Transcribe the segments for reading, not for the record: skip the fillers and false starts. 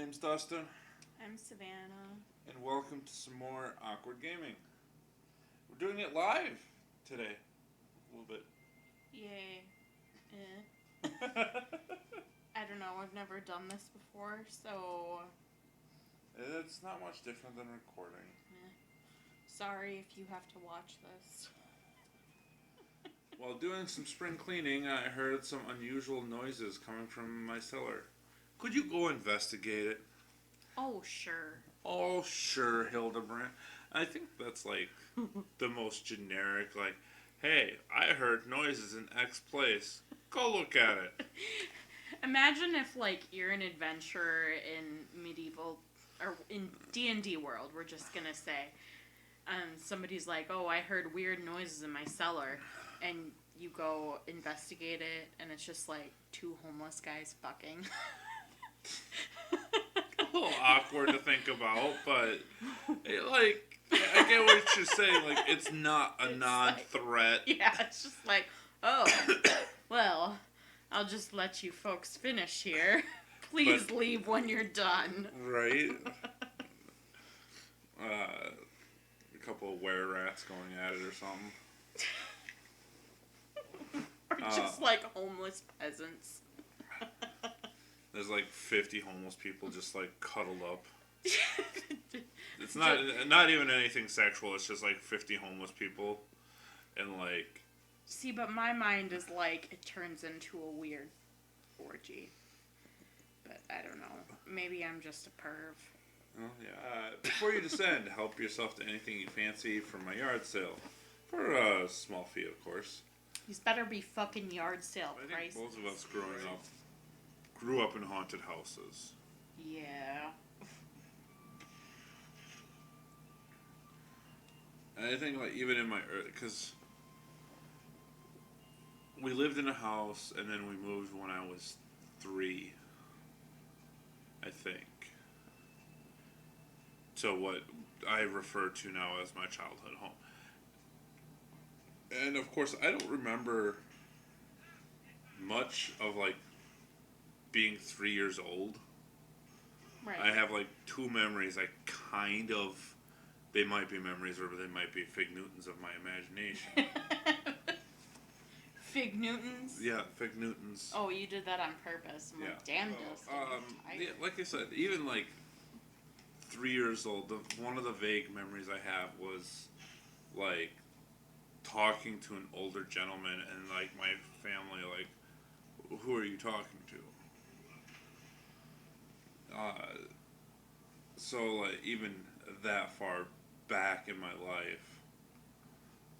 name's Dustin, I'm Savannah. and welcome to some more Awkward Gaming. We're doing it live today, a little bit. Yay. I don't know, I've never done this before, so... It's not much different than recording. Sorry if you have to watch this. While doing some spring cleaning, I heard some unusual noises coming from my cellar. Could you go investigate it? Oh, sure. Oh, sure, Hildebrand. I think that's like the most generic, like, hey, I heard noises in X place. Go look at it. Imagine if, like, you're an adventurer in medieval, or in D&D world, we're just gonna say. Somebody's like, oh, I heard weird noises in my cellar. And you go investigate it, and it's just, like, two homeless guys fucking. A little awkward to think about, but like I get what you're saying. Like it's not a non-threat. Like, yeah, it's just like, oh, well, I'll just let you folks finish here. Please leave when you're done. Right. A couple of were-rats going at it or something. Or just like homeless peasants. There's like 50 homeless people just like cuddled up. It's not even anything sexual. It's just like 50 homeless people, and like. See, but my mind is like it turns into a weird orgy. But I don't know. Maybe I'm just a perv. Oh yeah. Before you descend, help yourself to anything you fancy from my yard sale, for a small fee, of course. These better be fucking yard sale prices. I think both of us grew up in haunted houses. Yeah. And I think, like, even in my... Because we lived in a house, and then we moved when I was 3, I think. To what I refer to now as my childhood home. And, of course, I don't remember much of, like, being 3 years old. Right. I have like 2 memories. I kind of, they might be memories or they might be Fig Newtons of my imagination. Fig Newtons? Yeah, Fig Newtons. Oh, you did that on purpose. I'm like, damn, Dustin. Yeah, like I said, even like 3 years old, one of the vague memories I have was like talking to an older gentleman and like my family like, who are you talking to? So like even that far back in my life,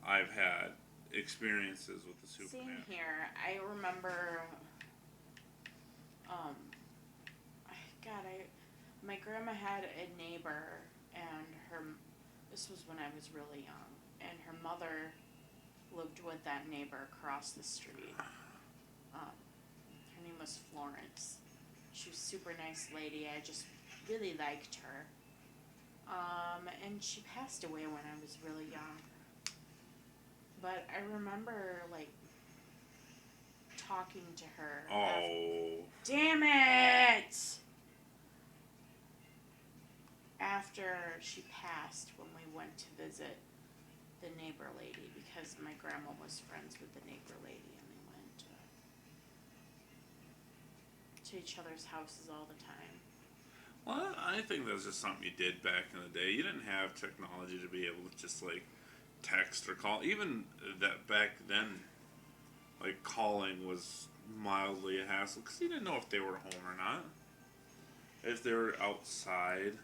I've had experiences with the Superman. Same here. I remember, my grandma had a neighbor, and this was when I was really young, and her mother lived with that neighbor across the street. Her name was Florence. She was a super nice lady. I just really liked her. And she passed away when I was really young. But I remember, like, talking to her. Oh. Damn it! After she passed, when we went to visit the neighbor lady, because my grandma was friends with the neighbor lady, and they went to each other's houses all the time. Well, I think that's just something you did back in the day. You didn't have technology to be able to just like text or call. Even that back then, like calling was mildly a hassle because you didn't know if they were home or not, if they were outside.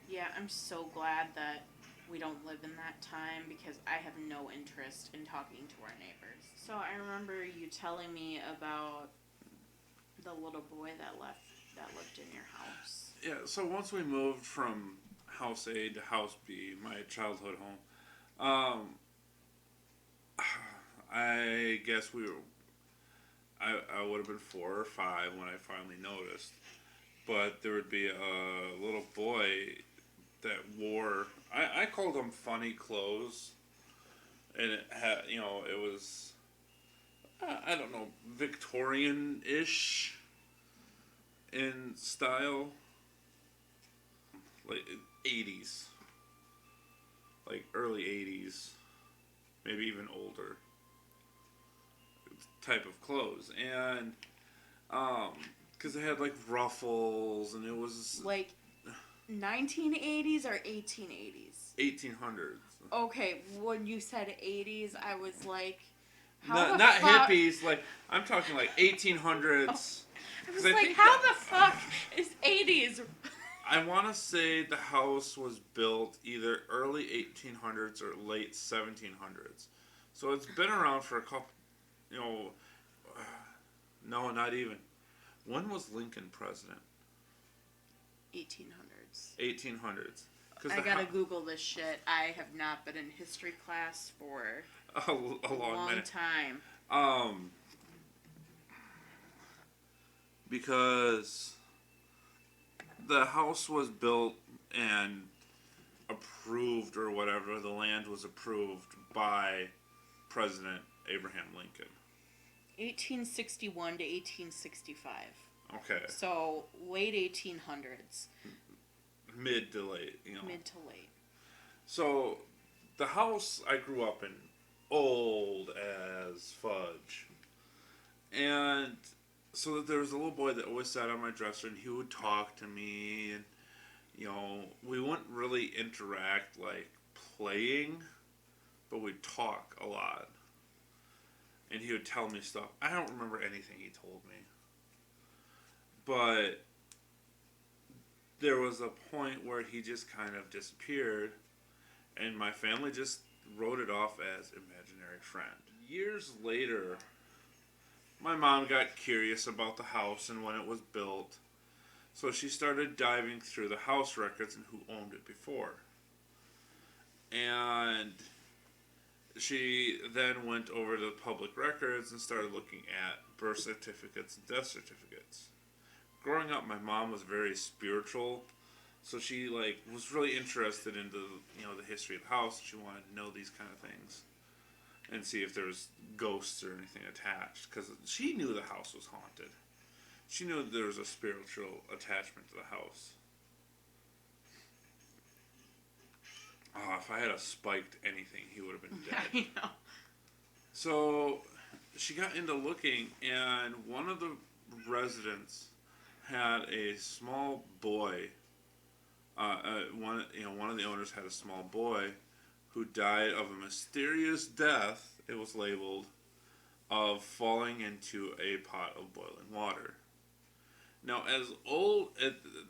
Yeah, I'm so glad that we don't live in that time because I have no interest in talking to our neighbors. So I remember you telling me about the little boy that lived in your house. Yeah, so once we moved from House A to House B, my childhood home, I guess I would have been 4 or 5 when I finally noticed. But there would be a little boy that wore, I called them funny clothes. And it had, it was, I don't know, Victorian-ish. in style, like 80s, like early 80s, maybe even older type of clothes, and because it had like ruffles, and it was Like 1980s or 1880s? 1800s. Okay, when you said 80s, I was like, Not hippies. Like I'm talking like 1800s. I was like, how the fuck is 80s? I want to say the house was built either early 1800s or late 1700s. So it's been around for a couple, you know, no, not even. When was Lincoln president? 1800s. 1800s. I gotta Google this shit. I have not been in history class for a long minute. time. Because the house was built and approved, or whatever, the land was approved by President Abraham Lincoln. 1861 to 1865. Okay. So late 1800s. Mid to late, Mid to late. So the house I grew up in, old as fudge. And so there was a little boy that always sat on my dresser, and he would talk to me, and we wouldn't really interact like playing, but we'd talk a lot. And he would tell me stuff. I don't remember anything he told me. But there was a point where he just kind of disappeared, and my family just wrote it off as imaginary friend. Years later, my mom got curious about the house and when it was built, so she started diving through the house records and who owned it before. And she then went over to the public records and started looking at birth certificates and death certificates. Growing up, my mom was very spiritual, so she was really interested into the history of the house. She wanted to know these kind of things and see if there was ghosts or anything attached, because she knew the house was haunted. She knew there was a spiritual attachment to the house. Oh, if I had a spiked anything, he would have been dead. I know. So she got into looking, and one of the residents had a small boy. One of the owners had a small boy who died of a mysterious death. It was labeled of falling into a pot of boiling water. Now,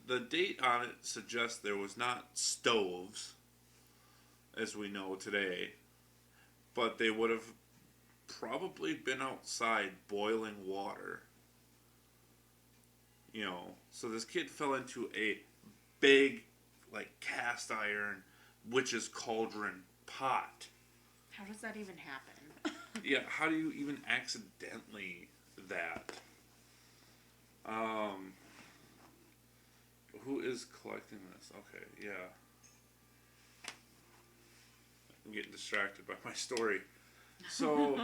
the date on it suggests there was not stoves, as we know today, but they would have probably been outside boiling water. So this kid fell into a big, cast iron witch's cauldron pot. How does that even happen? Yeah, how do you even accidentally that? Who is collecting this? Okay, yeah. I'm getting distracted by my story. So,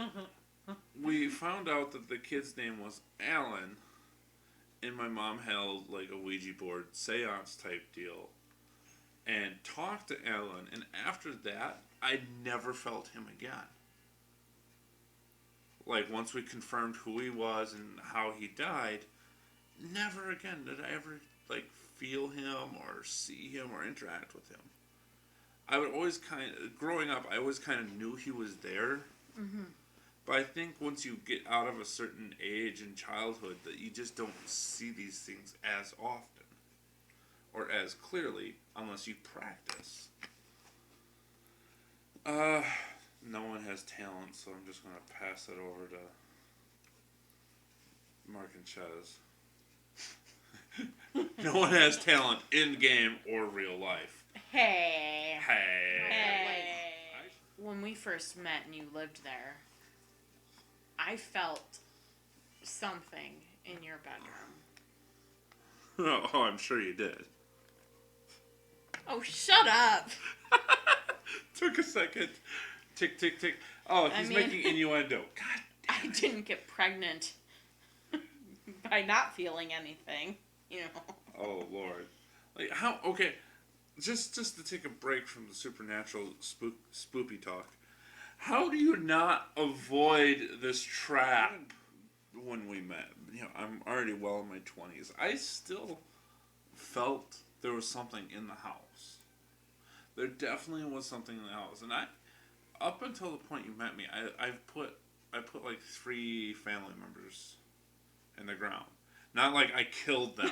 we found out that the kid's name was Alan, and my mom held a Ouija board seance type deal and talked to Alan, and after that, I never felt him again. Once we confirmed who he was and how he died, never again did I ever feel him or see him or interact with him. I would always growing up, I always kind of knew he was there. Mm-hmm. But I think once you get out of a certain age in childhood, that you just don't see these things as often or as clearly unless you practice. No one has talent, so I'm just going to pass it over to Mark and Chez. No one has talent in game or real life. Hey. Hey. When we first met and you lived there, I felt something in your bedroom. Oh, I'm sure you did. Oh, shut up. Took a second. Tick, tick, tick. Oh, he's making innuendo. God damn it. I didn't get pregnant by not feeling anything. you know. Oh Lord, like how? Okay, just to take a break from the supernatural spoopy talk. How do you not avoid this trap when we met? I'm already well in my 20s. I still felt there was something in the house. There definitely was something in the house, and up until the point you met me, I put like 3 family members in the ground. Not like I killed them.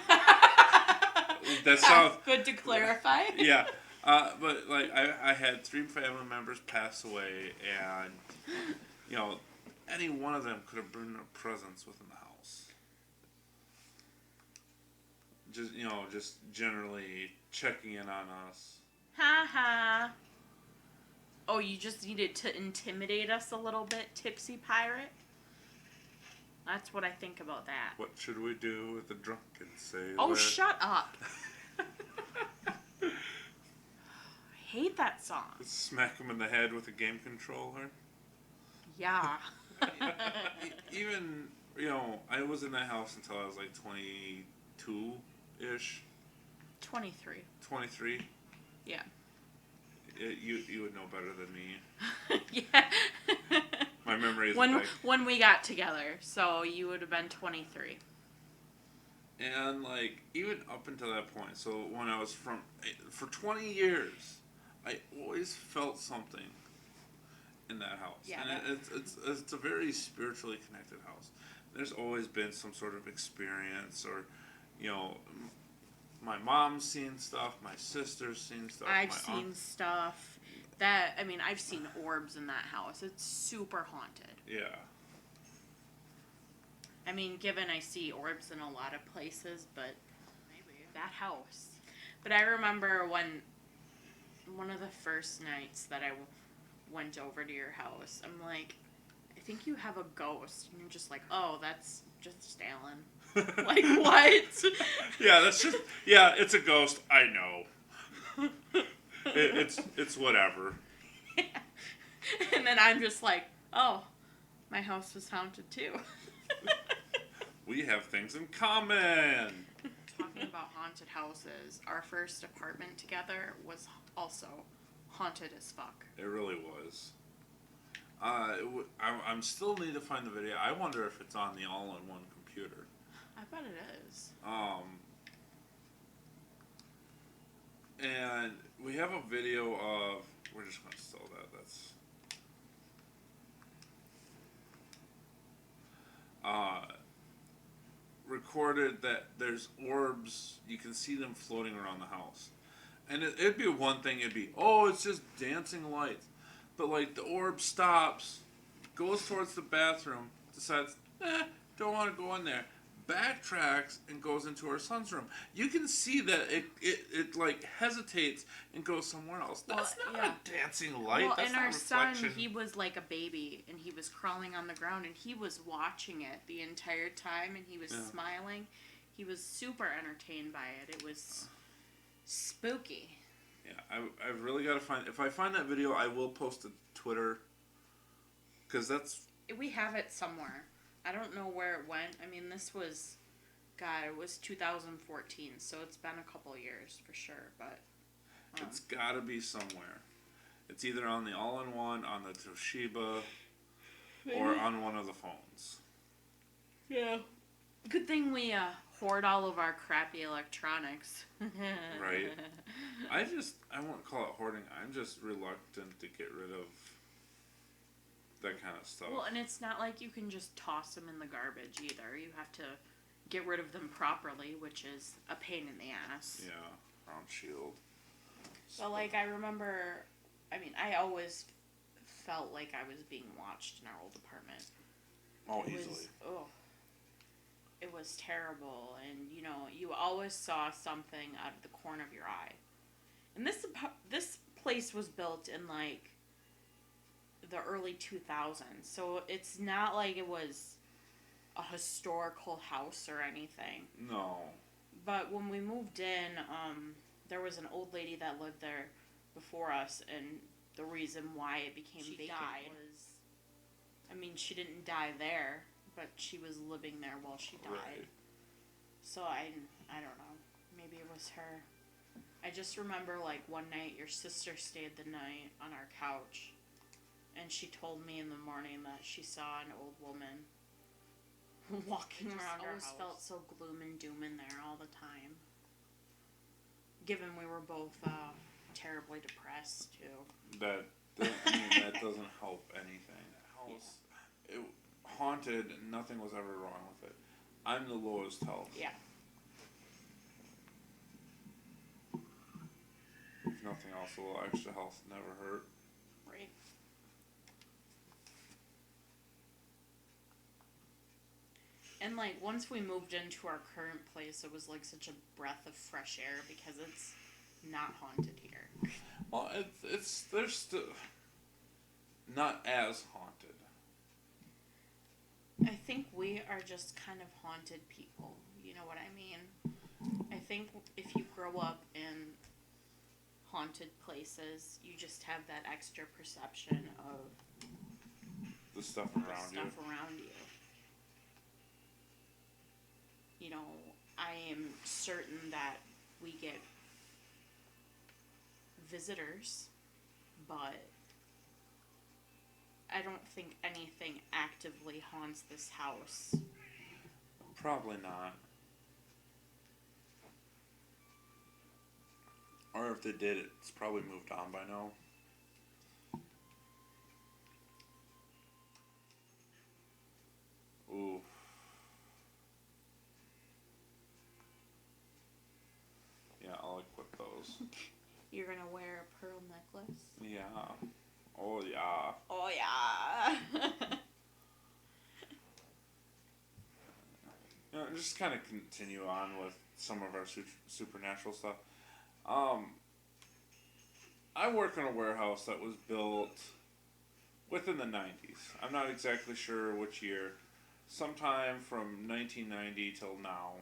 That sounds good to clarify. Yeah, but like I had 3 family members pass away, and any one of them could have been a presence within the house. Just generally checking in on us. Ha ha. Oh, you just needed to intimidate us a little bit, tipsy pirate? That's what I think about that. What should we do with the drunken sailor? Oh, shut up. I hate that song. Smack him in the head with a game controller. Yeah. Even, I was in that house until I was like 22-ish. 23. 23? Yeah. You would know better than me. Yeah. My memory is when we got together, so you would have been 23. And like even up until that point, so when I was for 20 years, I always felt something in that house. Yeah, and it's a very spiritually connected house. There's always been some sort of experience, or my mom's seen stuff, my sister's seen stuff. I've seen stuff. I've seen orbs in that house. It's super haunted. Yeah. Given I see orbs in a lot of places, but maybe that house. But I remember one of the first nights that I went over to your house, I'm like, I think you have a ghost. And you're just like, oh, that's just Alan. Like, what? Yeah, it's a ghost. I know. It's whatever. Yeah. And then I'm just like, oh, my house was haunted too. We have things in common. Talking about haunted houses, our first apartment together was also haunted as fuck. It really was. I'm still need to find the video. I wonder if it's on the all-in-one computer. I bet it is. And we have a video of. We're just going to sell that. That's. Recorded that there's orbs. You can see them floating around the house. And it'd be one thing. It'd be, oh, it's just dancing lights. But like the orb stops, goes towards the bathroom, decides, don't want to go in there. Backtracks and goes into her son's room. You can see that it like hesitates and goes somewhere else. That's not a dancing light. Well, that's and not our reflection. son, he was like a baby, and he was crawling on the ground, and he was watching it the entire time, and he was smiling. He was super entertained by it. It was spooky. Yeah, I've really got to find. If I find that video, I will post it to Twitter. Because we have it somewhere. I don't know where it went. This was, it was 2014, so it's been a couple years for sure, but. It's gotta be somewhere. It's either on the all-in-one, on the Toshiba, or on one of the phones. Yeah. Good thing we hoard all of our crappy electronics. Right. I won't call it hoarding. I'm just reluctant to get rid of that kind of stuff. Well, and it's not like you can just toss them in the garbage either. You have to get rid of them properly, which is a pain in the ass. Yeah, round shield. But like I remember, I always felt like I was being watched in our old apartment. Oh, easily. It was terrible, and you always saw something out of the corner of your eye. And this place was built in like the early 2000s, so it's not like it was a historical house or anything. No. But when we moved in, there was an old lady that lived there before us, and the reason why it became vacant was, she didn't die there, but she was living there while she died. Right. So I don't know. Maybe it was her. I just remember like one night your sister stayed the night on our couch, and she told me in the morning that she saw an old woman walking around our house. I always felt so gloom and doom in there all the time. Given we were both terribly depressed too. That doesn't help anything. The house, it haunted. Nothing was ever wrong with it. I'm the lowest health. Yeah. If nothing else, a little extra health never hurt. Right. And like once we moved into our current place, it was like such a breath of fresh air because it's not haunted here. Well, there's still not as haunted. I think we are just kind of haunted people. You know what I mean? I think if you grow up in haunted places, you just have that extra perception of The stuff around you. You know, I am certain that we get visitors, but I don't think anything actively haunts this house. Probably not. Or if they did, it's probably moved on by now. Ooh. Yeah, I'll equip those. You're gonna wear a pearl necklace? Yeah. Oh, yeah. Oh, yeah. You know, just kind of continue on with some of our supernatural stuff. I work in a warehouse that was built within the 90s. I'm not exactly sure which year. Sometime from 1990 till now.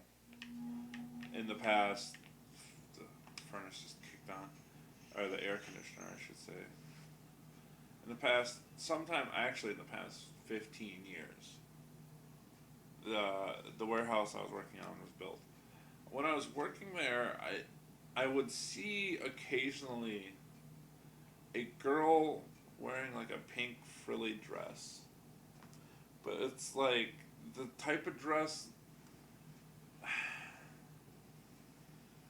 In the past, the furnace just kicked on. Or the air conditioner, I should say. In the past, in the past 15 years, the warehouse I was working on was built. When I was working there, I would see occasionally a girl wearing like a pink frilly dress. But it's like the type of dress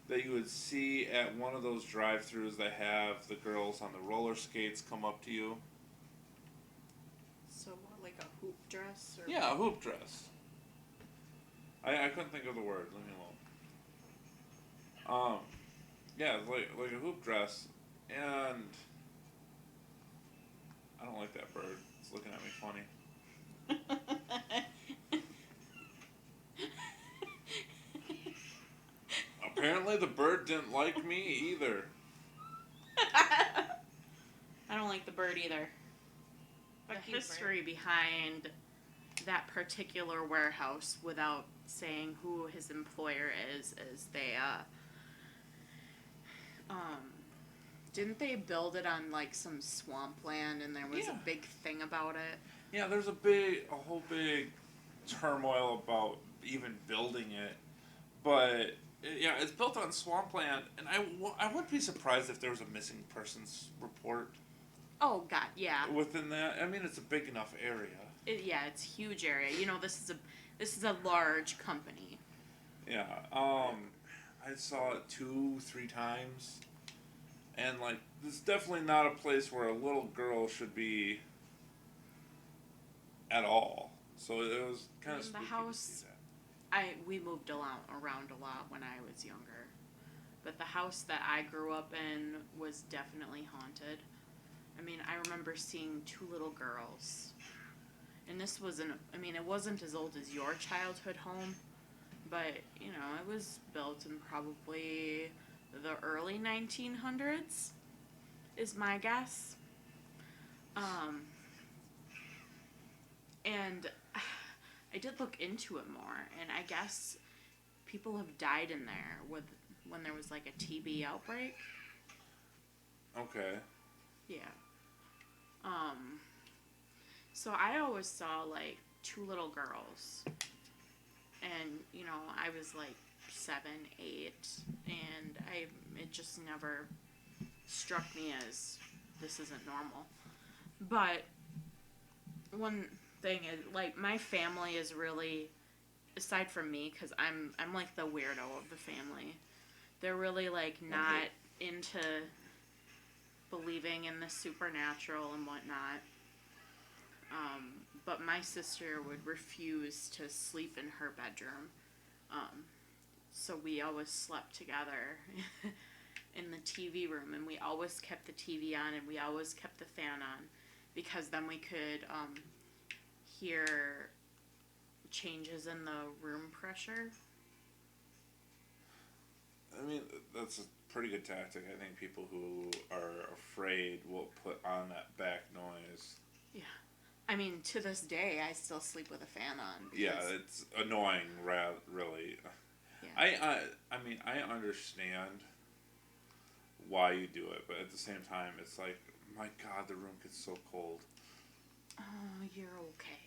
that you would see at one of those drive-thrus that have the girls on the roller skates come up to you. So more like a hoop dress? Or Yeah, a hoop dress. I couldn't think of the word. Leave me alone. Yeah, like a hoop dress, and I don't like that bird. It's looking at me funny. Apparently the bird didn't like me either. I don't like the bird either. The history behind that particular warehouse, without saying who his employer is they, didn't they build it on like some swampland and there was a big thing about it? Yeah, there's a whole big turmoil about even building it. But, yeah, it's built on swampland, and I wouldn't be surprised if there was a missing persons report. Oh, God, yeah. Within that, I mean, it's a big enough area. It's a huge area. You know, this is a large company. Yeah, I saw it 2-3 times, and, like, this is definitely not a place where a little girl should be at all. So it was kind of spooky to see that. We moved around a lot when I was younger, but the house that I grew up in was definitely haunted. I mean, I remember seeing 2 little girls, and this wasn't, it wasn't as old as your childhood home, but, you know, it was built in probably the early 1900s, is my guess. And I did look into it more, and I guess people have died in there when there was like a TB outbreak. Okay. Yeah. So I always saw like 2 little girls and I was like 7, 8, and it just never struck me as this isn't normal. But one thing is, like, my family is really, aside from me, because I'm like the weirdo of the family. They're really like not into believing in the supernatural and whatnot. But my sister would refuse to sleep in her bedroom. So we always slept together in the TV room, and we always kept the TV on, and we always kept the fan on, because then we could hear changes in the room pressure. I mean, that's a pretty good tactic. I think people who are afraid will put on that back noise. Yeah. I mean, to this day, I still sleep with a fan on. Yeah, it's annoying, really. Yeah. I mean, I understand why you do it, but at the same time, it's like, my God, the room gets so cold. Oh, you're okay.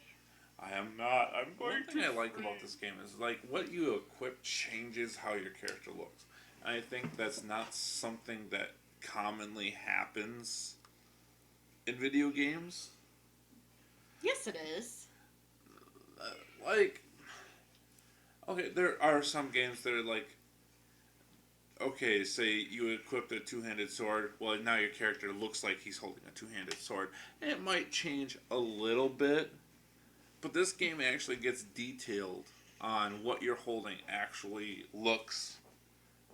I am not. I'm going One thing I like about this game is, like, what you equip changes how your character looks. And I think that's not something that commonly happens in video games. Yes, it is. Okay, there are some games that are like, okay, say you equipped a two-handed sword, well, now your character looks like he's holding a two-handed sword. And it might change a little bit, but this game actually gets detailed on what you're holding actually looks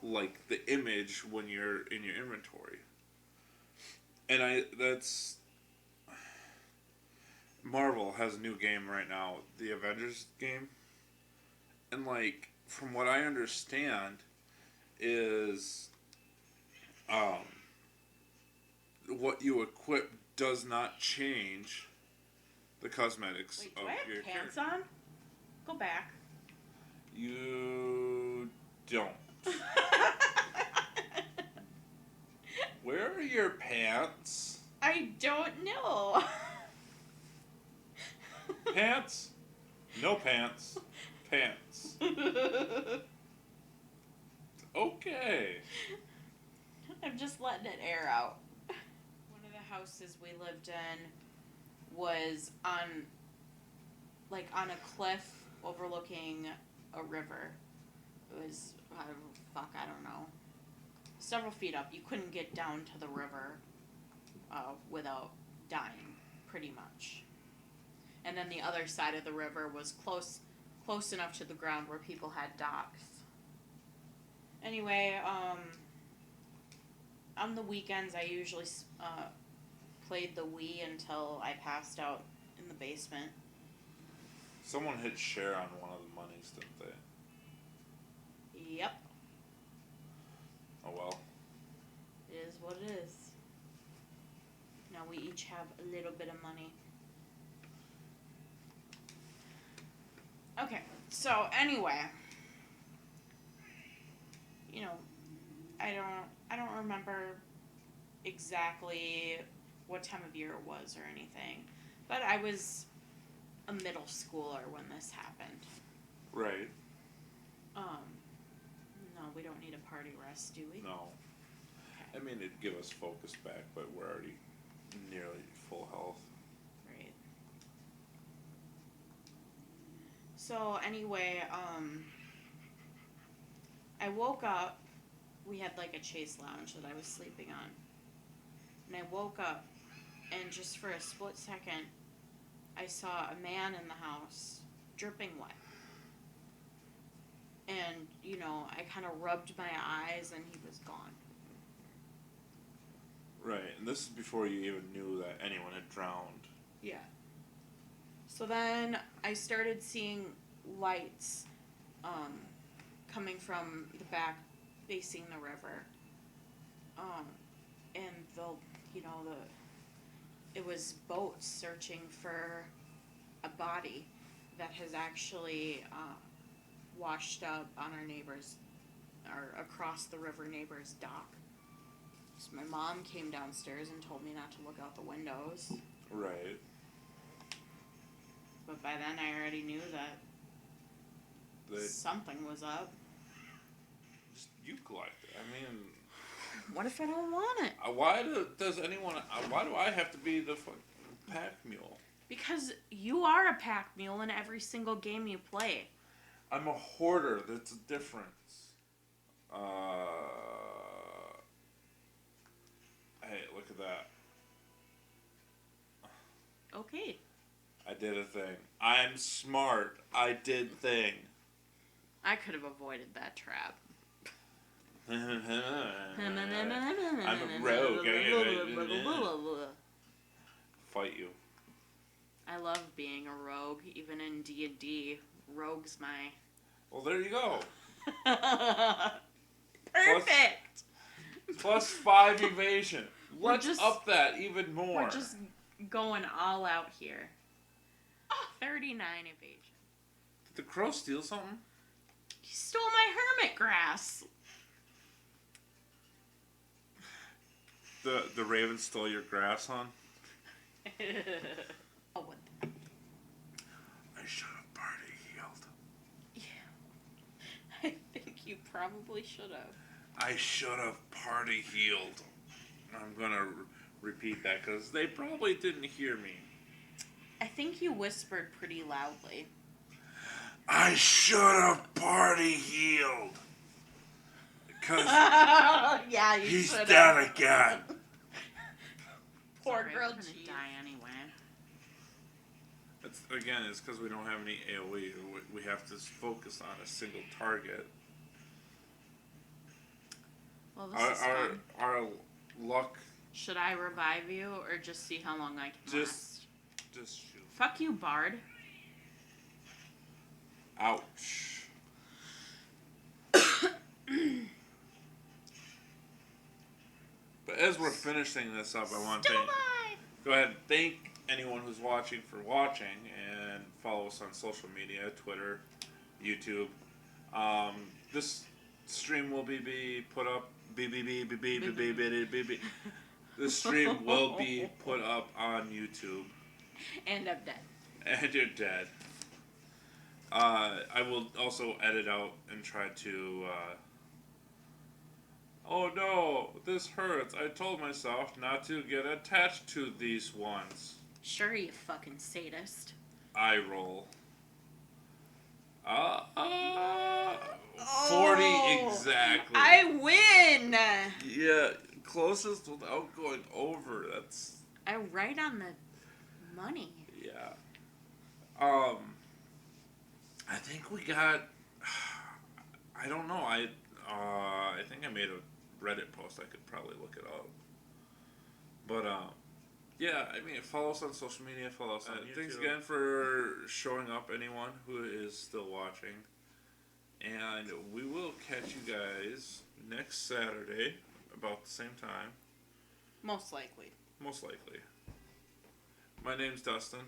like the image when you're in your inventory. And that's... Marvel has a new game right now, the Avengers game. And, like, from what I understand, is what you equip does not change the cosmetics Wait, of do I have your pants character. on? Go back. You don't. Where are your pants? I don't know. Pants? No pants. Pants. Okay. I'm just letting it air out. One of the houses we lived in was on a cliff overlooking a river. It was, I don't know, several feet up. You couldn't get down to the river without dying, pretty much. And then the other side of the river was close enough to the ground where people had docks. Anyway, on the weekends I usually played the Wii until I passed out in the basement. Someone hit share on one of the monies, didn't they? Yep. Oh well. It is what it is. Now we each have a little bit of money. Okay, so anyway, I don't remember exactly what time of year it was or anything, but I was a middle schooler when this happened. Right. No, we don't need a party rest, do we? No. Okay. I mean, it'd give us focus back, but we're already nearly full health. Right. So anyway, I woke up. We had like a chase lounge that I was sleeping on. And I woke up, and just for a split second, I saw a man in the house, dripping wet. And, I kind of rubbed my eyes, and he was gone. Right, and this is before you even knew that anyone had drowned. Yeah. So then I started seeing lights coming from the back facing the river. And it was boats searching for a body that has actually washed up on our neighbor's, or across the river neighbor's dock. So my mom came downstairs and told me not to look out the windows. Right. But by then I already knew that Something was up. Just you collect it. I mean, what if I don't want it? Why do I have to be the fucking pack mule? Because you are a pack mule in every single game you play. I'm a hoarder. That's a difference. Hey, look at that. Okay. I did a thing. I'm smart. I did thing. I could have avoided that trap. I'm a rogue. Fight you. I love being a rogue, even in D&D. Rogue's my... Well, there you go. Perfect! Plus 5 evasion. Let's up that even more. We're just going all out here. 39 evasion. Did the crow steal something? He stole my hermit grass. The raven stole your grass, hon? Oh, what the... I should have party healed. Yeah. I think you probably should have. I should have party healed. I'm gonna repeat that because they probably didn't hear me. I think you whispered pretty loudly. I should have party healed. Because yeah, you he's should dead have. again. Poor Sorry, girl we're gonna G. die anyway. It's because we don't have any AoE. We have to focus on a single target. Well, this is fun. Our luck. Should I revive you or just see how long I can last? Just shoot. Fuck you, Bard. Ouch. But as we're finishing this up, I want to go ahead and thank anyone who's watching for watching and follow us on social media, Twitter, YouTube. This stream will be put up. This stream will be put up on YouTube. And I'm dead. And you're dead. I will also edit out and try to. Oh no, this hurts. I told myself not to get attached to these ones. Sure, you fucking sadist. Eye roll. 40 exactly. I win! Yeah, closest without going over. That's. I right on the money. Yeah. I think we got. I don't know. I think I made a Reddit post. I could probably look it up. But yeah. I mean, follow us on social media. Follow us on YouTube. Thanks again for showing up, anyone who is still watching. And we will catch you guys next Saturday about the same time. Most likely. Most likely. My name's Dustin.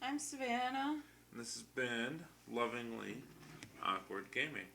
I'm Savannah. And this has been Lovingly Awkward Gaming.